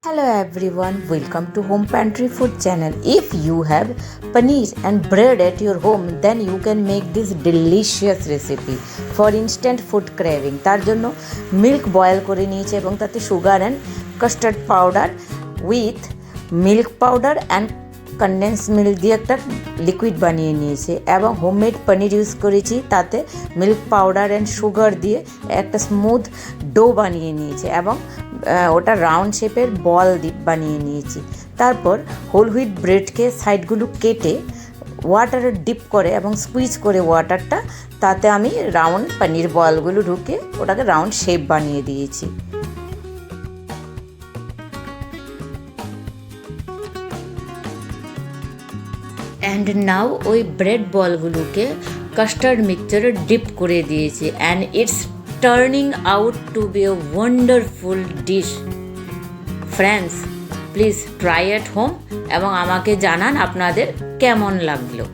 Hello everyone, welcome to Home Pantry Food channel. If you have paneer and bread at your home, then you can make this delicious recipe for instant food craving. তার জন্য milk boil করে নিয়েছি এবং তাতে sugar and custard powder with milk powder and condense milk দিয়ে একটা liquid বানিয়ে নিয়েছি এবং হোমমেড পনির ইউজ করেছি, তাতে মিল্ক পাউডার অ্যান্ড সুগার দিয়ে একটা স্মুথ ডো বানিয়ে নিয়েছি এবং ওটা রাউন্ড শেপের বল বানিয়ে নিয়েছি। তারপর হোল হুইট ব্রেডকে সাইডগুলো কেটে ওয়াটারে ডিপ করে এবং স্কুইজ করে ওয়াটারটা, তাতে আমি রাউন্ড পনির বলগুলো ঢুকে ওটাকে রাউন্ড শেপ বানিয়ে দিয়েছি। অ্যান্ড নাও ওই ব্রেড বলগুলোকে কাস্টার্ড মিক্সচারে ডিপ করে দিয়েছি and it's turning out to be a wonderful dish. Friends, please try at home এবং আমাকে জানান আপনাদের কেমন লাগলো।